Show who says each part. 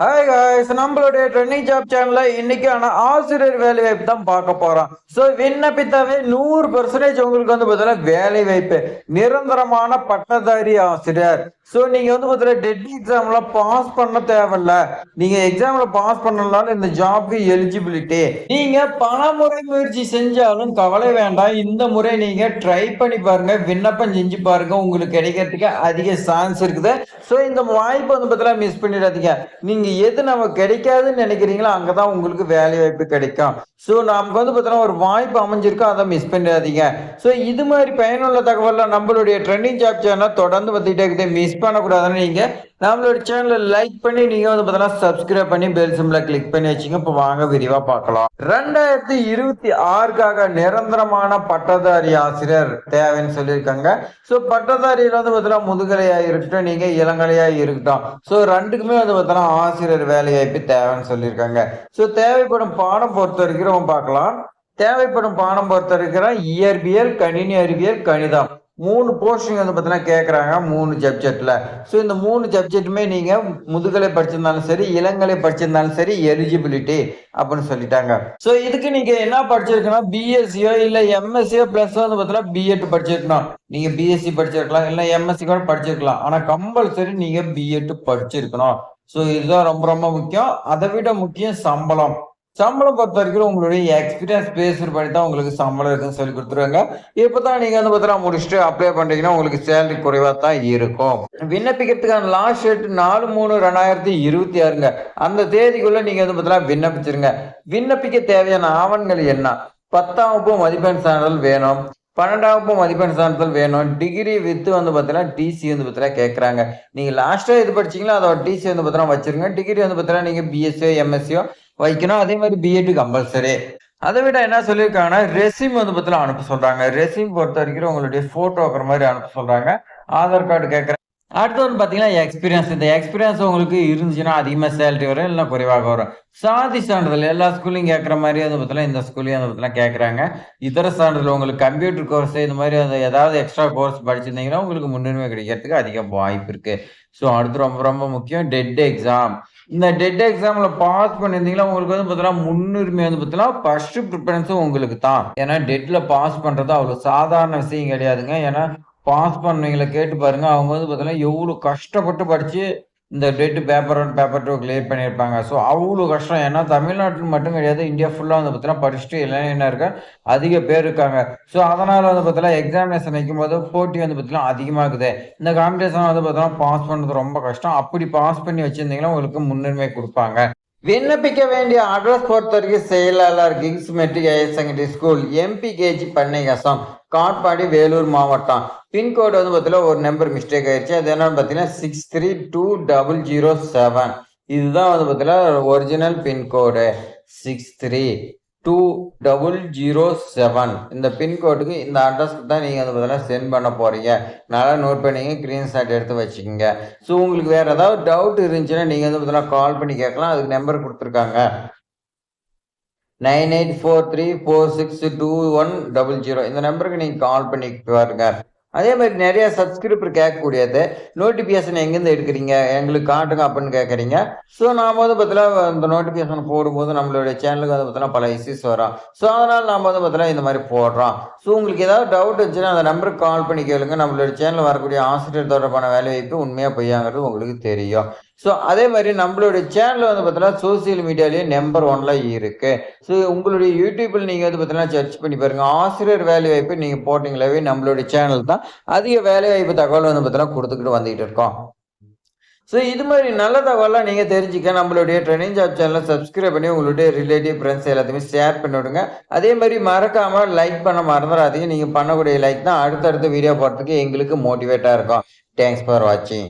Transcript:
Speaker 1: Hi guys, நம்மளுடைய trending job சேனல்ல இன்னைக்கான ஆசிரியர் வேலை வாய்ப்பு தான் பார்க்க போறோம். ஸோ விண்ணப்பித்தாவே 100% உங்களுக்கு வந்து பார்த்தீங்கன்னா வேலை வாய்ப்பு, நிரந்தரமான பட்டதாரி ஆசிரியர். ஸோ நீங்க வந்து பார்த்தீங்கன்னா டெட் எக்ஸாம்ல பாஸ் பண்ண தேவையில்ல. நீங்க எக்ஸாம்ல பாஸ் பண்ணலனாலும் இந்த ஜாப்க்கு எலிஜிபிலிட்டி. நீங்க பல முறை முயற்சி செஞ்சாலும் கவலை வேண்டாம். இந்த முறை நீங்க ட்ரை பண்ணி பாருங்க, விண்ணப்பம் செஞ்சு பாருங்க, உங்களுக்கு கிடைக்கிறதுக்கு அதிக சான்ஸ் இருக்குது. ஸோ இந்த வாய்ப்பு வந்து பார்த்தீங்கன்னா மிஸ் பண்ணிடாதீங்க. நீங்க எது நமக்கு கிடைக்காதுன்னு நினைக்கிறீங்களோ அங்கதான் உங்களுக்கு வேலை வாய்ப்பு கிடைக்கும். ஸோ நமக்கு வந்து பார்த்தீங்கன்னா ஒரு வாய்ப்பு அமைஞ்சிருக்கும், அதை மிஸ் பண்ணிடாதீங்க. ஸோ இது மாதிரி பயனுள்ள தகவல்லாம் நம்மளுடைய ட்ரெண்டிங் ஜாப் சேனல் தொடர்ந்து வந்துட்டே இருக்குது. மிஸ் பண்ணக்கூடாதுன்னு நீங்க நம்மளோட சேனலை லைக் பண்ணி நீங்க வந்து பார்த்தீங்கன்னா சப்ஸ்கிரைப் பண்ணி பெல் சிம்பிளை கிளிக் பண்ணி வச்சுங்க. இப்போ வாங்க விரிவா பார்க்கலாம். 2026க்காக நிரந்தரமான பட்டதாரி ஆசிரியர் தேவைன்னு சொல்லியிருக்காங்க. ஸோ பட்டதாரியில வந்து பார்த்தீங்கன்னா முதுகலையா இருக்கட்டும், நீங்க இளங்கலையா இருக்கட்டும், ஸோ ரெண்டுக்குமே வந்து பார்த்தீங்கன்னா ஆசிரியர் வேலை வாய்ப்பு தேவைன்னு சொல்லியிருக்காங்க. ஸோ தேவைப்படும் பாடம் பொறுத்த வரைக்கும் பார்க்கலாம். தேவைப்படும் பாடம் பொறுத்த வரைக்கும் இயற்பியல், கணினி அறிவியல், கணிதம் 3 போஸ்டிங் வந்து பார்த்தீங்கன்னா கேட்குறாங்க 3 சப்ஜெக்ட்ல. ஸோ இந்த 3 சப்ஜெக்ட்டுமே நீங்க முதுகலை படிச்சிருந்தாலும் சரி, இளங்கலை படிச்சிருந்தாலும் சரி எலிஜிபிலிட்டி அப்படின்னு சொல்லிட்டாங்க. ஸோ இதுக்கு நீங்க என்ன படிச்சிருக்கணும், பிஎஸ்சியோ இல்லை எம்எஸ்சியோ பிளஸ் வந்து பார்த்தீங்கன்னா பிஎட் படிச்சிருக்கணும். நீங்க பிஎஸ்சி படிச்சிருக்கலாம், இல்லை எம்எஸ்சி கூட படிச்சிருக்கலாம். ஆனா கம்பல்சரி நீங்க பிஎட் படிச்சிருக்கணும். ஸோ இதுதான் ரொம்ப ரொம்ப முக்கியம். அதை விட முக்கியம் சம்பளம். சம்பளம் பொறுத்த வரைக்கும் உங்களுடைய எக்ஸ்பீரியன்ஸ் பேஸ்டு பண்ணி தான் உங்களுக்கு சம்பளம் இருக்குன்னு சொல்லி கொடுத்துருவாங்க. இப்பதான் நீங்க வந்து பார்த்தீங்கன்னா முடிச்சுட்டு அப்ளை பண்றீங்கன்னா உங்களுக்கு சேலரி குறைவா தான் இருக்கும். விண்ணப்பிக்கிறதுக்கான லாஸ்ட் டேட் 4/3/2026ங்க. அந்த தேதிக்குள்ள நீங்க வந்து பார்த்தீங்கன்னா விண்ணப்பிச்சிருங்க. விண்ணப்பிக்க தேவையான ஆவணங்கள் என்ன? 10ஆம் வகுப்பு மதிப்பெண் சான்றிதழ் வேணும், 12ஆம் வகுப்பு மதிப்பெண் சான்றிதழ் வேணும், டிகிரி வித் வந்து பார்த்தீங்கன்னா டிசி வந்து பார்த்தீங்கன்னா கேட்குறாங்க. நீங்க லாஸ்டா இது படிச்சீங்களா அதோட டிசி வந்து பார்த்தீங்கன்னா வச்சிருங்க. டிகிரி வந்து பார்த்தீங்கன்னா நீங்க பிஎஸ்சியோ எம்எஸ்சியோ வைக்கணும். அதே மாதிரி பிஎட் கம்பல்சரி. அதை விட என்ன சொல்லியிருக்காங்கன்னா ரெசியூம் வந்து பார்த்தீங்கன்னா அனுப்ப சொல்றாங்க. ரெசியூம் பொறுத்த வரைக்கும் உங்களுடைய போட்டோ வைக்கிற மாதிரி அனுப்ப சொல்றாங்க. ஆதார் கார்டு கேட்குறாங்க. அடுத்து வந்து பார்த்தீங்கன்னா எக்ஸ்பீரியன்ஸ். இந்த எக்ஸ்பீரியன்ஸ் உங்களுக்கு இருந்துச்சுன்னா அதிகமாக சேலரி வரும், இல்லைன்னா குறைவாக வரும். சாதி சான்றிதழ் எல்லா ஸ்கூல்லையும் கேட்குற மாதிரி வந்து பார்த்தீங்கன்னா இந்த ஸ்கூல்லையும் வந்து பார்த்தீங்கன்னா கேட்குறாங்க. இதர சான்றிதழ் உங்களுக்கு கம்ப்யூட்டர் கோர்ஸ் இந்த மாதிரி ஏதாவது எக்ஸ்ட்ரா கோர்ஸ் படிச்சிருந்தீங்கன்னா உங்களுக்கு முன்னுரிமை கிடைக்கிறதுக்கு அதிக வாய்ப்பு இருக்கு. ஸோ அடுத்து ரொம்ப ரொம்ப முக்கியம் டெட் எக்ஸாம். இந்த டெட் எக்ஸாம்ல பாஸ் பண்ணியிருந்தீங்கன்னா உங்களுக்கு வந்து பார்த்தீங்கன்னா முன்னுரிமை வந்து பார்த்தீங்கன்னா ஃபர்ஸ்ட் ப்ரிஃபரன்ஸும் உங்களுக்கு தான். ஏன்னா டெட்ல பாஸ் பண்றது அவ்வளோ சாதாரண விஷயம் கிடையாதுங்க. ஏன்னா பாஸ் பண்ணவங்களை கேட்டு பாருங்க. அவங்க வந்து பார்த்தீங்கன்னா எவ்வளோ கஷ்டப்பட்டு படிச்சு இந்த டெட் பேப்பர் 1 பேப்பர் 2 கிளியர் பண்ணியிருப்பாங்க. ஸோ அவ்வளோ கஷ்டம். ஏன்னா தமிழ்நாட்டில் மட்டும் கிடையாது, இந்தியா ஃபுல்லாக வந்து பார்த்தீங்கன்னா படிச்சுட்டு என்ன இருக்க அதிக பேர் இருக்காங்க. ஸோ அதனால வந்து பார்த்தீங்கன்னா எக்ஸாமினேஷன் வைக்கும்போது போட்டி வந்து பார்த்தீங்கன்னா அதிகமாகுது. இந்த காம்படிஷன் வந்து பார்த்தீங்கன்னா பாஸ் பண்ணுறது ரொம்ப கஷ்டம். அப்படி பாஸ் பண்ணி வச்சிருந்தீங்கன்னா உங்களுக்கு முன்னுரிமை கொடுப்பாங்க. விண்ணப்பிக்க வேண்டிய அட்ரஸ் பொறுத்த வரைக்கும் செயலாளர் Kings matric higher secondary school, MBKG பண்ணைகசம், காட்பாடி, வேலூர் மாவட்டம். பின்கோடு வந்து பார்த்தீங்கன்னா ஒரு நம்பர் மிஸ்டேக் ஆயிடுச்சு. அது என்னன்னு பார்த்தீங்கன்னா 632007. இதுதான் வந்து பார்த்தீங்கன்னா ஒரிஜினல் பின்கோடு 632007. இந்த பின்கோடுக்கு இந்த அட்ரஸ்க்கு தான் நீங்கள் வந்து பார்த்தீங்கன்னா சென்ட் பண்ண போறீங்க. நல்லா நோட் பண்ணிங்க, ஸ்க்ரீன்ஷாட் எடுத்து வச்சுக்கோங்க. ஸோ உங்களுக்கு வேற ஏதாவது டவுட் இருந்துச்சுன்னா நீங்கள் வந்து பார்த்தீங்கன்னா கால் பண்ணி கேட்கலாம். அதுக்கு நம்பர் கொடுத்துருக்காங்க 9843462100. இந்த நம்பருக்கு நீங்கள் கால் பண்ணி பாருங்க. அதே மாதிரி நிறைய சப்ஸ்கிரைபர் கேட்கக்கூடியது நோட்டிஃபிகேஷன் எங்கேருந்து எடுக்கிறீங்க எங்களுக்கு காட்டுங்க அப்படின்னு கேட்குறீங்க. ஸோ நாம் வந்து பார்த்தீங்கன்னா இந்த நோட்டிஃபிகேஷன் போடும்போது நம்மளுடைய சேனலுக்கு வந்து பார்த்தீங்கன்னா பல இஷ்யூஸ் வரும். ஸோ அதனால் நாம் வந்து பார்த்தீங்கன்னா இந்த மாதிரி போடுறோம். ஸோ உங்களுக்கு ஏதாவது டவுட் இருந்துச்சுன்னா அந்த நம்பருக்கு கால் பண்ணி கேளுங்க. நம்மளுடைய சேனலில் வரக்கூடிய ஆசிரியர் தொடர்பான வேலை வாய்ப்பு உண்மையாக பொய்யாங்கிறது உங்களுக்கு தெரியும். ஸோ அதே மாதிரி நம்மளுடைய சேனல் வந்து பார்த்தீங்கன்னா சோசியல் மீடியாலேயே நம்பர் 1ல இருக்கு. ஸோ உங்களுடைய யூடியூப்பில் நீங்கள் வந்து பார்த்தீங்கன்னா சர்ச் பண்ணி பாருங்க, ஆசிரியர் வேலை வாய்ப்பு நீங்கள் போட்டிங்களாவே நம்மளுடைய சேனல் தான் அதிக வேலை வாய்ப்பு தகவல் வந்து பார்த்தீங்கன்னா கொடுத்துக்கிட்டு வந்துகிட்டு இருக்கோம். ஸோ இது மாதிரி நல்ல தகவலாம் நீங்கள் தெரிஞ்சுக்க நம்மளுடைய ட்ரெண்டிங் ஜாப் சேனலை சப்ஸ்கிரைப் பண்ணி உங்களுடைய ரிலேட்டிவ் ஃப்ரெண்ட்ஸ் எல்லாத்தையுமே ஷேர் பண்ணி விடுங்க. அதே மாதிரி மறக்காமல் லைக் பண்ண மறந்துடாதீங்க. நீங்கள் பண்ணக்கூடிய லைக் தான் அடுத்தடுத்த வீடியோ போடுறதுக்கு எங்களுக்கு மோட்டிவேட்டாக இருக்கும். தேங்க்ஸ் ஃபார் வாட்சிங்.